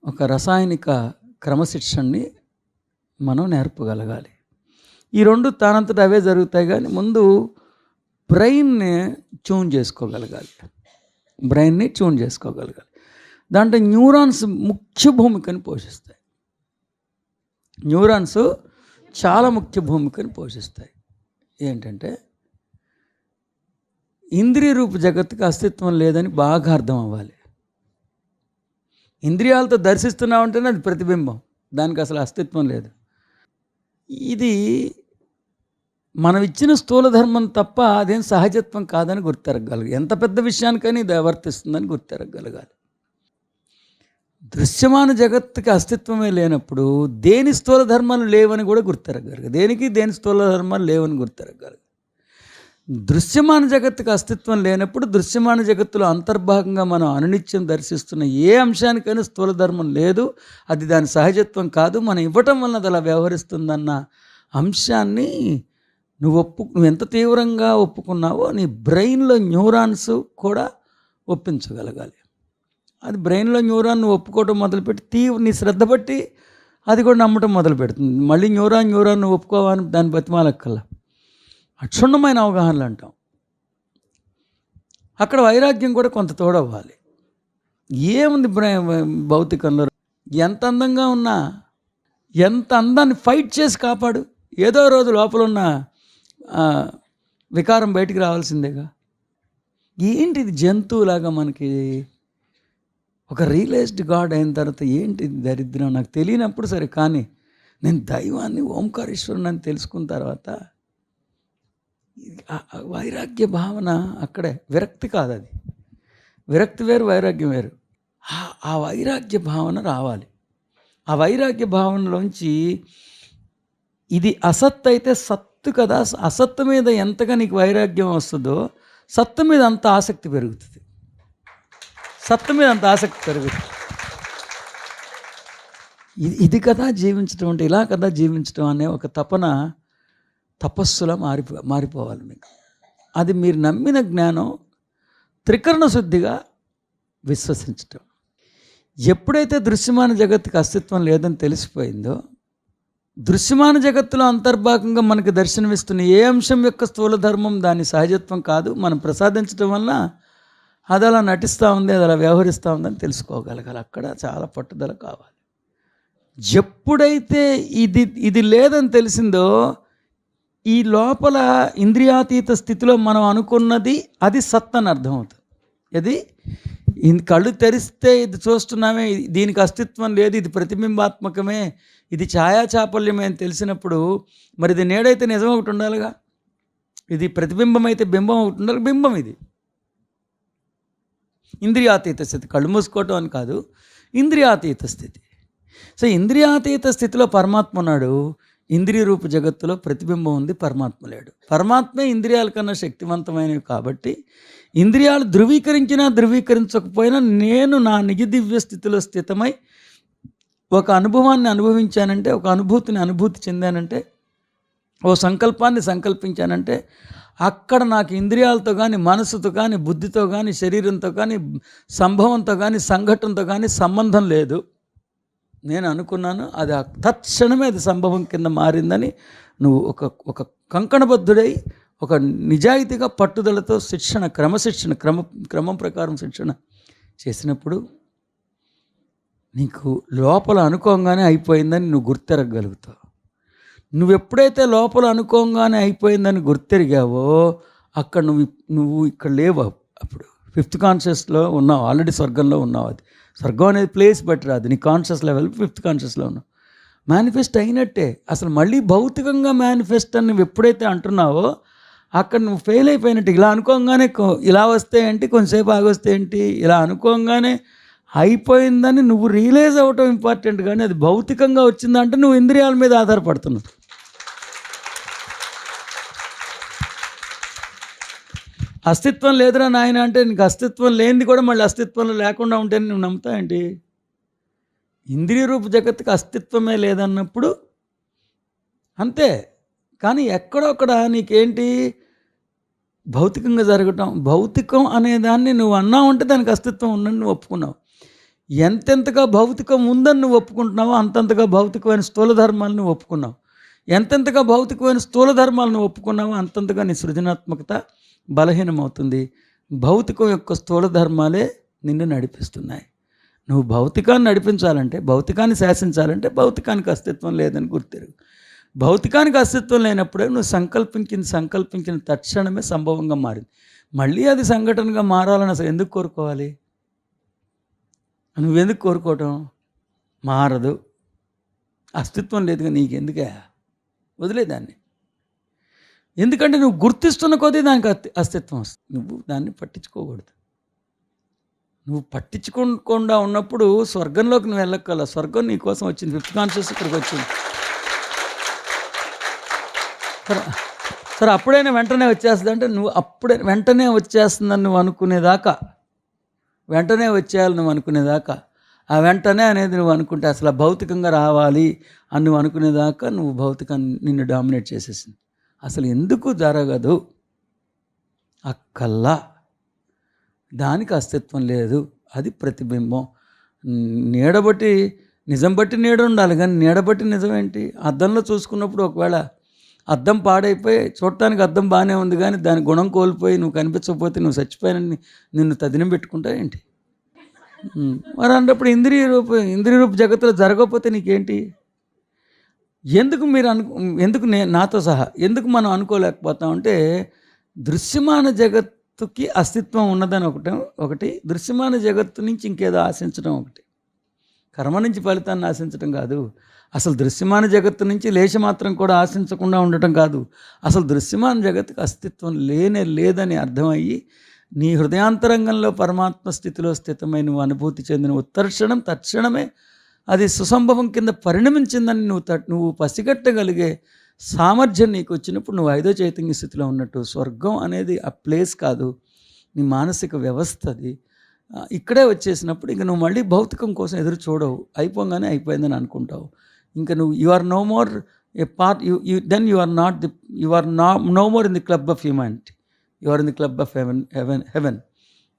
ఒక రసాయనిక క్రమశిక్షణని మనం నేర్పగలగాలి. ఈ 2 తానంతట అవే జరుగుతాయి. కానీ ముందు బ్రెయిన్ని ట్యూన్ చేసుకోగలగాలి. దాంట్లో న్యూరాన్స్ ముఖ్య భూమికని పోషిస్తాయి. న్యూరాన్స్ చాలా ముఖ్య భూమికని పోషిస్తాయి. ఏంటంటే, ఇంద్రియ రూప జగత్తుకి అస్తిత్వం లేదని బాగా అర్థం అవ్వాలి. ఇంద్రియాలతో దర్శిస్తున్నావు అంటేనే అది ప్రతిబింబం, దానికి అసలు అస్తిత్వం లేదు. ఇది మనం ఇచ్చిన స్థూల ధర్మం తప్ప అదేం సహజత్వం కాదని గుర్తెరగలగాలి. ఎంత పెద్ద విషయానికైనా ఇది వర్తిస్తుందని గుర్తెరగలగాలి. దృశ్యమాన జగత్తుకి అస్తిత్వమే లేనప్పుడు దేని స్థూల ధర్మాలు లేవని కూడా గుర్తెరగలగాలి. దేని స్థూల ధర్మాలు లేవని గుర్తెరగలగాలి. దృశ్యమాన జగత్తుకి అస్తిత్వం లేనప్పుడు దృశ్యమాన జగత్తులో అంతర్భాగంగా మనం అనునిత్యం దర్శిస్తున్న ఏ అంశానికైనా స్థూల ధర్మం లేదు, అది దాని సహజత్వం కాదు, మనం ఇవ్వటం వల్ల అది అలా వ్యవహరిస్తుందన్న అంశాన్ని నువ్వు ఎంత తీవ్రంగా ఒప్పుకున్నావో నీ బ్రెయిన్లో న్యూరాన్స్ కూడా ఒప్పించగలగాలి. అది బ్రెయిన్లో న్యూరాన్ నువ్వు ఒప్పుకోవడం మొదలుపెట్టి నీ శ్రద్ధ బట్టి అది కూడా నమ్మటం మొదలు పెడుతుంది. మళ్ళీ న్యూరాన్ నువ్వు ఒప్పుకోవాలని దాని బతిమాలక్కల్లా అక్షుణ్ణమైన అవగాహనలు అంటాం. అక్కడ వైరాగ్యం కూడా కొంత తోడవ్వాలి. ఏముంది భౌతికంలో, ఎంత అందంగా ఉన్నా ఎంత అందాన్ని ఫైట్ చేసి కాపాడు, ఏదో రోజు లోపల ఉన్న వికారం బయటికి రావాల్సిందేగా. ఏంటిది జంతువులాగా మనకి ఒక రియలైజ్డ్ గాడ్ అయిన తర్వాత ఏంటి దరిద్రం నాకు తెలియనప్పుడు సరే, కానీ నేను దైవాన్ని ఓంకారేశ్వరుని అని తెలుసుకున్న తర్వాత వైరాగ్య భావన అక్కడే. విరక్తి కాదు అది, విరక్తి వేరు వైరాగ్యం వేరు. ఆ వైరాగ్య భావన రావాలి. ఆ వైరాగ్య భావనలోంచి ఇది అసత్ అయితే సత్తు కదా, అసత్తు మీద ఎంతగా నీకు వైరాగ్యం వస్తుందో సత్తు మీద అంత ఆసక్తి పెరుగుతుంది, సత్తు మీద అంత ఆసక్తి పెరుగుతుంది. ఇది కదా జీవించడం అంటే, ఇలా కదా జీవించడం అనే ఒక తపన తపస్సులా మారిపోవాలి మీకు. అది మీరు నమ్మిన జ్ఞానం త్రికరణ శుద్ధిగా విశ్వసించటం. ఎప్పుడైతే దృశ్యమాన జగత్తుకి అస్తిత్వం లేదని తెలిసిపోయిందో, దృశ్యమాన జగత్తులో అంతర్భాగంగా మనకు దర్శనమిస్తున్న ఏ అంశం యొక్క స్థూల ధర్మం దాని సహజత్వం కాదు, మనం ప్రసాదించడం వల్ల అది అలా నటిస్తూ ఉంది, అది అలా వ్యవహరిస్తూ ఉందని తెలుసుకోగలగాలి. అక్కడ చాలా పట్టుదల కావాలి. ఎప్పుడైతే ఇది లేదని తెలిసిందో, ఈ లోపల ఇంద్రియాతీత స్థితిలో మనం అనుకున్నది అది సత్ అని అర్థమవుతుంది. అది కళ్ళు తెరిస్తే ఇది చూస్తున్నామే, దీనికి అస్తిత్వం లేదు, ఇది ప్రతిబింబాత్మకమే, ఇది ఛాయాచాపల్యమే అని తెలిసినప్పుడు మరి ఇది నేడైతే నిజం ఒకటి ఉండాలిగా. ఇది ప్రతిబింబం అయితే బింబం ఒకటి ఉండాలి. బింబం ఇది ఇంద్రియాతీత స్థితి, కళ్ళు మూసుకోవటం అని కాదు, ఇంద్రియాతీత స్థితి. సో ఇంద్రియాతీత స్థితిలో పరమాత్మ ఉన్నాడు, ఇంద్రియ రూప జగత్తులో ప్రతిబింబం ఉంది, పరమాత్మ లేడు. పరమాత్మే ఇంద్రియాల కన్నా శక్తివంతమైనవి కాబట్టి ఇంద్రియాలు ధృవీకరించినా ధృవీకరించకపోయినా నేను నా నిజ దివ్య స్థితిలో స్థితమై ఒక అనుభవాన్ని అనుభవించానంటే, ఒక అనుభూతిని అనుభూతి చెందానంటే, ఓ సంకల్పాన్ని సంకల్పించానంటే అక్కడ నాకు ఇంద్రియాలతో కానీ మనసుతో కానీ బుద్ధితో కానీ శరీరంతో కానీ సంభవంతో కానీ సంఘటనతో కానీ సంబంధం లేదు. నేను అనుకున్నాను, అది తక్షణమే అది సంభవం కింద మారిందని నువ్వు ఒక కంకణబద్ధుడై ఒక నిజాయితీగా పట్టుదలతో శిక్షణ, క్రమం ప్రకారం శిక్షణ చేసినప్పుడు నీకు లోపల అనుకోగానే అయిపోయిందని నువ్వు గుర్తెరగలుగుతావు. నువ్వు ఎప్పుడైతే లోపల అనుకోగానే అయిపోయిందని గుర్తెరిగావో అక్కడ నువ్వు ఇక్కడ లేవు. అప్పుడు ఫిఫ్త్ కాన్షియస్లో ఉన్నావు, ఆల్రెడీ స్వర్గంలో ఉన్నావు. అది స్వర్గం అనేది ప్లేస్ బట్టి రాదు, నీ కాన్షియస్ లెవెల్ ఫిఫ్త్ కాన్షియస్లో ఉన్నావు. మేనిఫెస్ట్ అయినట్టే. అసలు మళ్ళీ భౌతికంగా మేనిఫెస్ట్ అని నువ్వు ఎప్పుడైతే అంటున్నావో అక్కడ నువ్వు ఫెయిల్ అయిపోయినట్టు. ఇలా అనుకోగానే ఇలా వస్తే ఏంటి, కొంచెంసేపు ఆగొస్తే ఏంటి, ఇలా అనుకోగానే అయిపోయిందని నువ్వు రియలైజ్ అవ్వటం ఇంపార్టెంట్, కానీ అది భౌతికంగా వచ్చిందంటే నువ్వు ఇంద్రియాల మీద ఆధారపడుతున్నావు. అస్తిత్వం లేదురా నాయన అంటే నీకు అస్తిత్వం లేనిది కూడా మళ్ళీ అస్తిత్వంలో లేకుండా ఉంటేనే నువ్వు నమ్ముతావేంటి? ఇంద్రియ రూప జగత్తుకి అస్తిత్వమే లేదన్నప్పుడు అంతే. కానీ ఎక్కడొక్కడ నీకేంటి భౌతికంగా జరగటం, భౌతికం అనేదాన్ని నువ్వు అన్నావు అంటే దానికి అస్తిత్వం ఉందని నువ్వు ఒప్పుకున్నావు. ఎంతెంతగా భౌతికం ఉందని నువ్వు ఒప్పుకుంటున్నావో అంతంతగా భౌతికమైన స్థూల ధర్మాలను నువ్వు ఒప్పుకున్నావు. ఎంతెంతగా భౌతికమైన స్థూల ధర్మాలను ఒప్పుకున్నావో అంతంతగా నీ సృజనాత్మకత బలహీనమవుతుంది. భౌతికం యొక్క స్థూల ధర్మాలే నిన్ను నడిపిస్తున్నాయి. నువ్వు భౌతికాన్ని నడిపించాలంటే, భౌతికాన్ని శాసించాలంటే భౌతికానికి అస్తిత్వం లేదని గుర్తెరుగు. భౌతికానికి అస్తిత్వం లేనప్పుడే నువ్వు సంకల్పించిన తక్షణమే సంభవంగా మారింది. మళ్ళీ అది సంఘటనగా మారాలని అసలు ఎందుకు కోరుకోవాలి? నువ్వెందుకు కోరుకోవటం? మారదు, అస్తిత్వం లేదుగా, నీకెందుకే? వదిలేదాన్ని. ఎందుకంటే నువ్వు గుర్తిస్తున్న కొద్దీ దానికి అస్తిత్వం వస్తుంది. నువ్వు దాన్ని పట్టించుకోకూడదు. నువ్వు పట్టించుకోకుండా ఉన్నప్పుడు స్వర్గంలోకి నువ్వు వెళ్ళక్కల. స్వర్గం నీ కోసం వచ్చింది, ఫిఫ్త్ కాన్షియస్ ఇక్కడికి వచ్చింది. సరే అప్పుడైనా వెంటనే వచ్చేస్తుంది అంటే నువ్వు అప్పుడే వెంటనే వచ్చేస్తుందని నువ్వు అనుకునేదాకా, వెంటనే వచ్చేయాలి నువ్వు అనుకునేదాకా, ఆ వెంటనే అనేది నువ్వు అనుకుంటే అసలు భౌతికంగా రావాలి అని నువ్వు అనుకునేదాకా నువ్వు భౌతికాన్ని నిన్ను డామినేట్ చేసేసింది. అసలు ఎందుకు జరగదు? అక్కల్లా దానికి అస్తిత్వం లేదు. అది ప్రతిబింబం. నీడబట్టి నిజం బట్టి నీడ ఉండాలి, కానీ నీడబట్టి నిజం ఏంటి? అద్దంలో చూసుకున్నప్పుడు ఒకవేళ అద్దం పాడైపోయి చూడటానికి అద్దం బాగానే ఉంది, కానీ దాని గుణం కోల్పోయి నువ్వు కనిపించకపోతే నువ్వు చచ్చిపోయానని నిన్ను తదినం పెట్టుకుంటావు ఏంటి? మరి అన్నప్పుడు ఇంద్రియ రూప జగత్తులో జరగకపోతే నీకేంటి? ఎందుకు మీరు ఎందుకు నాతో సహా ఎందుకు మనం అనుకోలేకపోతామంటే దృశ్యమాన జగత్తుకి అస్తిత్వం ఉన్నదని ఒకటి, దృశ్యమాన జగత్తు నుంచి ఇంకేదో ఆశించడం ఒకటి. కర్మ నుంచి ఫలితాన్ని ఆశించడం కాదు, అసలు దృశ్యమాన జగత్తు నుంచి లేశమాత్రం కూడా ఆశించకుండా ఉండటం కాదు, అసలు దృశ్యమాన జగత్తుకి అస్తిత్వం లేదని అర్థమయ్యి నీ హృదయాంతరంగంలో పరమాత్మ స్థితిలో స్థితమై నువ్వు అనుభూతి చెందిన ఉత్తర్క్షణం తక్షణమే అది సుసంభవం కింద పరిణమించిందని నువ్వు పసిగట్టగలిగే సామర్థ్యం నీకు వచ్చినప్పుడు నువ్వు 5వ చైతన్య స్థితిలో ఉన్నట్టు. స్వర్గం అనేది ఆ ప్లేస్ కాదు, నీ మానసిక వ్యవస్థ అది. ఇక్కడే వచ్చేసినప్పుడు ఇంక నువ్వు మళ్ళీ భౌతికం కోసం ఎదురు చూడవు, అయిపోగానే అయిపోయిందని అనుకుంటావు. ఇంకా నువ్వు you are no more a part, then you are no more in the club of humanity, you are in the club of heaven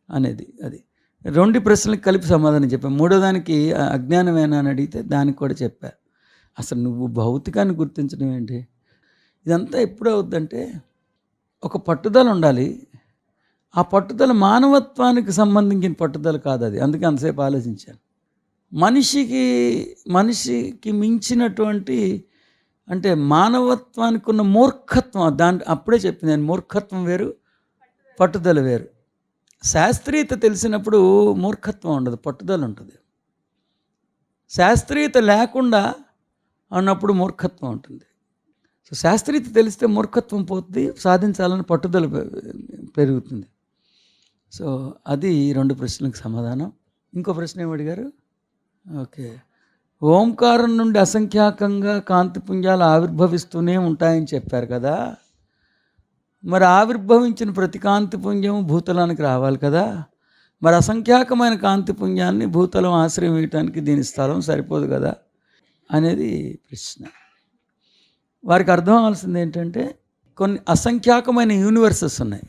అనేది. అది 2 ప్రశ్నలకు కలిపి సమాధానం చెప్పాను. 3వ దానికి అజ్ఞానమేనా అని అడిగితే దానికి కూడా చెప్పా. అసలు నువ్వు భౌతికాన్ని గుర్తించడం ఏంటి? ఇదంతా ఎప్పుడు అవుద్దంటే ఒక పట్టుదల ఉండాలి. ఆ పట్టుదల మానవత్వానికి సంబంధించిన పట్టుదల కాదు అది. అందుకే అంతసేపు ఆలోచించాను. మనిషికి మించినటువంటి అంటే మానవత్వానికి ఉన్న మూర్ఖత్వం, అప్పుడే చెప్పింది నేను, మూర్ఖత్వం వేరు, పట్టుదల వేరు. శాస్త్రీయత తెలిసినప్పుడు మూర్ఖత్వం ఉండదు, పట్టుదల ఉంటుంది. శాస్త్రీయత లేకుండా అన్నప్పుడు మూర్ఖత్వం ఉంటుంది. సో శాస్త్రీయత తెలిస్తే మూర్ఖత్వం పోతుంది, సాధించాలని పట్టుదల పెరుగుతుంది. సో అది 2 ప్రశ్నలకు సమాధానం. ఇంకో ప్రశ్న ఏమి అడిగారు? ఓకే, ఓంకారం నుండి అసంఖ్యాకంగా కాంతిపుంజాలు ఆవిర్భవిస్తూనే ఉంటాయని చెప్పారు కదా. మరి ఆవిర్భవించిన ప్రతి కాంతిపుంజం భూతలానికి రావాలి కదా. మరి అసంఖ్యాకమైన కాంతిపుంజాన్ని భూతలం ఆశ్రయం వేయటానికి దీని స్థలం సరిపోదు కదా అనేది ప్రశ్న. వారికి అర్థం అవ్వాల్సింది ఏంటంటే కొన్ని అసంఖ్యాకమైన యూనివర్సెస్ ఉన్నాయి.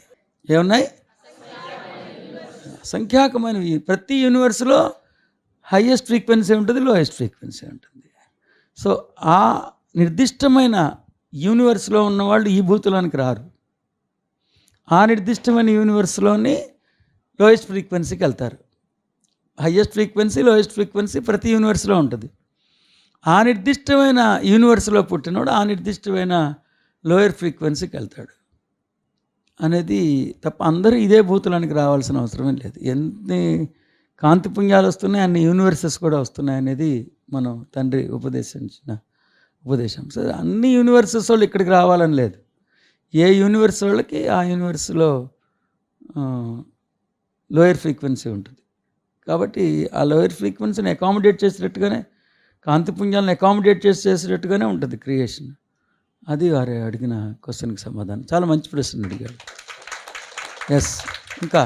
ఏమున్నాయి? అసంఖ్యాకమైన. ప్రతి యూనివర్స్లో హైయెస్ట్ ఫ్రీక్వెన్సీ ఉంటుంది, లోయెస్ట్ ఫ్రీక్వెన్సీ ఉంటుంది. సో ఆ నిర్దిష్టమైన యూనివర్స్లో ఉన్నవాళ్ళు ఈ భూతలానికి రారు. ఆ నిర్దిష్టమైన యూనివర్స్లోని లోయెస్ట్ ఫ్రీక్వెన్సీకి వెళ్తారు. హైయెస్ట్ ఫ్రీక్వెన్సీ, లోయెస్ట్ ఫ్రీక్వెన్సీ ప్రతి యూనివర్స్లో ఉంటుంది. ఆ నిర్దిష్టమైన యూనివర్స్లో పుట్టినోడు ఆ నిర్దిష్టమైన లోయర్ ఫ్రీక్వెన్సీకి వెళ్తాడు అనేది తప్ప అందరూ ఇదే భూతులానికి రావాల్సిన అవసరమే లేదు. ఎన్ని కాంతిపుంజాలు వస్తున్నాయి అన్ని యూనివర్సెస్ కూడా వస్తున్నాయి అనేది మనం తండ్రి ఉపదేశించిన ఉపదేశం. సో అన్ని యూనివర్సెస్ వాళ్ళు ఇక్కడికి రావాలని లేదు. ఏ యూనివర్స్ వాళ్ళకి ఆ యూనివర్స్లో లోయర్ ఫ్రీక్వెన్సీ ఉంటుంది. కాబట్టి ఆ లోయర్ ఫ్రీక్వెన్సీని అకామిడేట్ చేసేటట్టుగానే, కాంతిపుంజాలను అకామిడేట్ చేసేటట్టుగానే ఉంటుంది క్రియేషన్. అది వారు అడిగిన క్వశ్చన్కి సమాధానం. చాలా మంచి ప్రశ్న అడిగారు. ఎస్, ఇంకా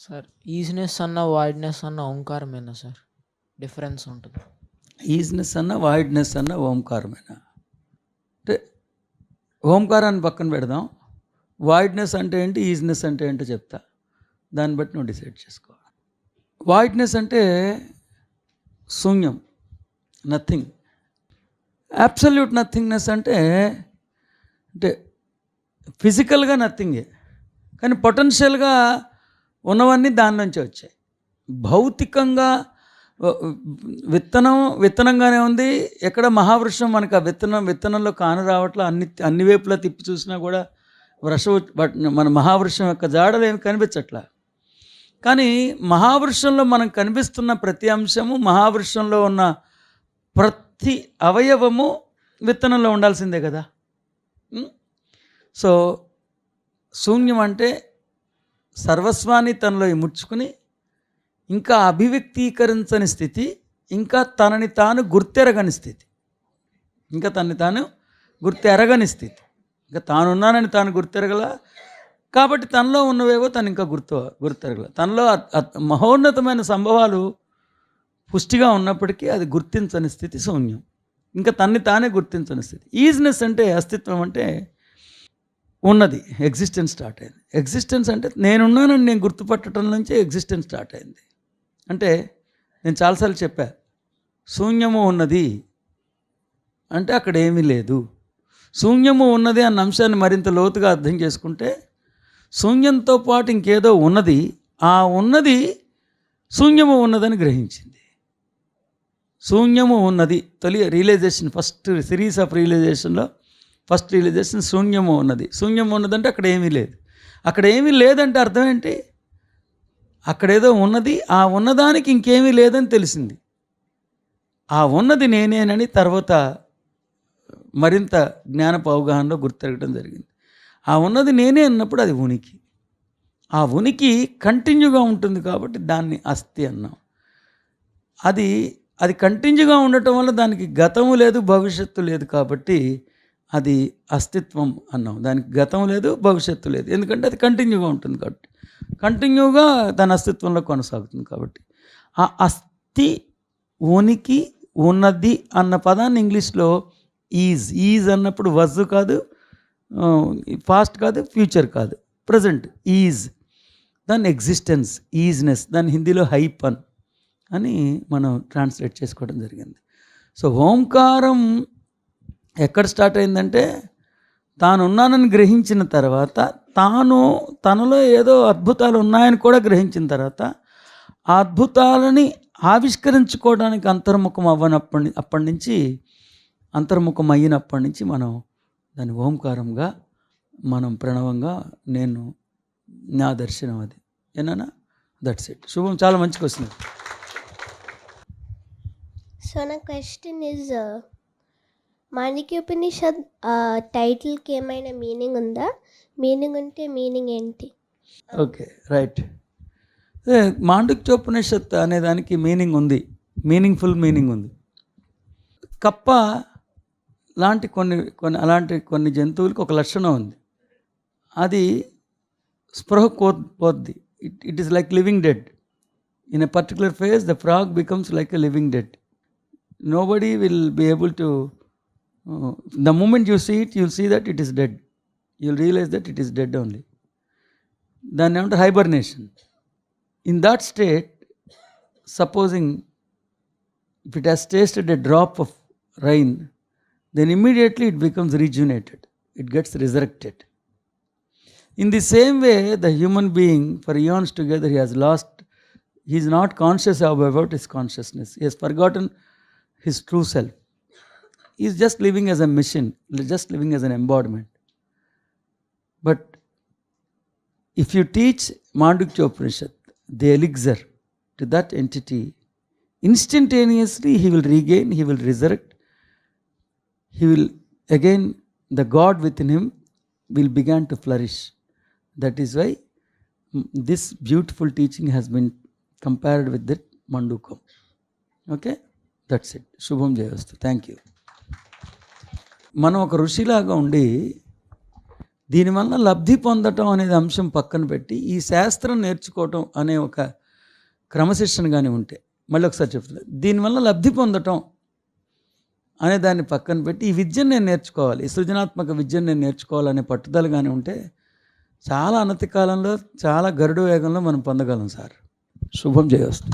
సార్, ఈజినెస్ అన్న వాయిడ్నెస్ అన్న ఓంకారమేనా సార్? డిఫరెన్స్ ఉంటుంది? ఈజినెస్ అన్న వాయిడ్నెస్ అన్న ఓంకారమేనా అంటే ఓంకారాన్ని పక్కన పెడదాం. వాయిడ్నెస్ అంటే ఏంటి, ఈజినెస్ అంటే ఏంటో చెప్తా, దాన్ని బట్టి నువ్వు డిసైడ్ చేసుకో. వాయిడ్నెస్ అంటే శూన్యం, నథింగ్. అబ్సల్యూట్ నథింగ్నెస్ అంటే ఫిజికల్గా నథింగే, కానీ పొటెన్షియల్గా ఉన్నవన్నీ దాని నుంచి వచ్చాయి. భౌతికంగా విత్తనంగానే ఉంది. ఎక్కడ మహావృక్షం మనకు ఆ విత్తనంలో కాను రావట్లా. అన్ని వైపులా తిప్పి చూసినా కూడా మన మహావృక్షం యొక్క జాడలు ఏమి కనిపించట్లా. కానీ మహావృక్షంలో మనం కనిపిస్తున్న ప్రతి అంశము, మహావృక్షంలో ఉన్న ప్రతి అవయవము విత్తనంలో ఉండాల్సిందే కదా. సో శూన్యం అంటే సర్వస్వాన్ని తనలో ఇముడ్చుకుని ఇంకా అభివ్యక్తీకరించని స్థితి, ఇంకా తనని తాను గుర్తెరగని స్థితి, ఇంకా తనని తాను గుర్తెరగని స్థితి. ఇంకా తానున్నానని తాను గుర్తెరగల, కాబట్టి తనలో ఉన్నవేవో తను ఇంకా గుర్తెరగల. తనలో మహోన్నతమైన సంభవాలు పుష్టిగా ఉన్నప్పటికీ అది గుర్తించని స్థితి శూన్యం. ఇంకా తన్ని తానే గుర్తించని స్థితి. ఈజ్నెస్ అంటే అస్తిత్వం అంటే ఉన్నది, ఎగ్జిస్టెన్స్ స్టార్ట్ అయింది. ఎగ్జిస్టెన్స్ అంటే నేనున్నానని నేను గుర్తుపట్టడం నుంచే ఎగ్జిస్టెన్స్ స్టార్ట్ అయింది. అంటే నేను చాలాసార్లు చెప్పా, శూన్యము ఉన్నది అంటే అక్కడ ఏమీ లేదు. శూన్యము ఉన్నది అన్న అంశాన్ని మరింత లోతుగా అర్థం చేసుకుంటే శూన్యంతో పాటు ఇంకేదో ఉన్నది, ఆ ఉన్నది శూన్యము ఉన్నదని గ్రహించింది. శూన్యము ఉన్నది తొలి రియలైజేషన్, ఫస్ట్ సిరీస్ ఆఫ్ రియలైజేషన్లో ఫస్ట్ రియలైజేషన్ శూన్యము ఉన్నది. శూన్యము ఉన్నదంటే అక్కడ ఏమీ లేదు. అక్కడ ఏమీ లేదంటే అర్థం ఏంటి? అక్కడేదో ఉన్నది, ఆ ఉన్నదానికి ఇంకేమీ లేదని తెలిసింది. ఆ ఉన్నది నేనేనని తర్వాత మరింత జ్ఞానపు అవగాహనలో గుర్తెరగడం జరిగింది. ఆ ఉన్నది నేనే అన్నప్పుడు అది ఉనికి. ఆ ఉనికి కంటిన్యూగా ఉంటుంది కాబట్టి దాన్ని అస్థి అన్నాం. అది కంటిన్యూగా ఉండటం వల్ల దానికి గతము లేదు, భవిష్యత్తు లేదు, కాబట్టి అది అస్తిత్వం అన్నాం. దానికి గతం లేదు, భవిష్యత్తు లేదు, ఎందుకంటే అది కంటిన్యూగా ఉంటుంది కాబట్టి, కంటిన్యూగా దాని అస్తిత్వంలో కొనసాగుతుంది కాబట్టి. ఆ అస్థి, ఉనికి, ఉన్నది అన్న పదాన్ని ఇంగ్లీష్లో ఈజ్ అన్నప్పుడు వజ్ కాదు, పాస్ట్ కాదు, ఫ్యూచర్ కాదు, ప్రజెంట్. ఈజ్ దాని ఎగ్జిస్టెన్స్, ఈజ్నెస్, దాని హిందీలో హైపన్ అని మనం ట్రాన్స్లేట్ చేసుకోవడం జరిగింది. సో ఓంకారం ఎక్కడ స్టార్ట్ అయిందంటే తానున్నానని గ్రహించిన తర్వాత, తనలో ఏదో అద్భుతాలు ఉన్నాయని కూడా గ్రహించిన తర్వాత, ఆ అద్భుతాలని ఆవిష్కరించుకోవడానికి అంతర్ముఖం అప్పటి నుంచి అంతర్ముఖం అయినప్పటి నుంచి మనం దాన్ని ఓంకారంగా, మనం ప్రణవంగా, నా దర్శనం అది ఏనా. That's it. శుభం. చాలా మంచి క్వశ్చన్. సో నా క్వశ్చన్ ఇస్, మాండూక్యోపనిషద్ టైటిల్కి ఏమైనా మీనింగ్ ఉందా? మీనింగ్ ఉంటే మీనింగ్ ఏంటి? Okay, right. మాండూక్యోపనిషత్ అనే దానికి మీనింగ్ ఉంది, మీనింగ్ఫుల్ మీనింగ్ ఉంది. కప్ప లాంటి కొన్ని జంతువులకి ఒక లక్షణం ఉంది, అది స్పృహ పోద్ది. It is like living dead. In a particular phase the frog becomes like a living dead. Nobody will be able to, the moment you see it, you'll see that it is dead. You'll realize that it is dead only. Then after hibernation, in that state, supposing if it has tasted a drop of rain, then immediately it becomes rejuvenated, it gets resurrected. In the same way, the human being, for eons together, he is not conscious about his consciousness. He has forgotten his true self. He is just living as a machine, just living as an embodiment. But if you teach Mandukya-Upanishad, the elixir to that entity, instantaneously he will regain, he will resurrect, he will again, the God within him will begin to flourish. That is why this beautiful teaching has been compared with that Mandukam. Okay, that's it. Shubham Jayastu. Thank you. మనం ఒక ఋషిలాగా ఉండి దీనివల్ల లబ్ధి పొందటం అనేది అంశం పక్కన పెట్టి ఈ శాస్త్రం నేర్చుకోవటం అనే ఒక క్రమశిక్షణ కానీ ఉంటే, మళ్ళీ ఒకసారి చెప్తున్నా, దీనివల్ల లబ్ధి పొందటం అనే దాన్ని పక్కన పెట్టి ఈ విద్యను నేను నేర్చుకోవాలి, ఈ సృజనాత్మక విద్యను నేను నేర్చుకోవాలనే పట్టుదల కానీ ఉంటే చాలా అనతి కాలంలో, చాలా గరుడు వేగంలో మనం పొందగలం సార్. శుభం జయోస్తు.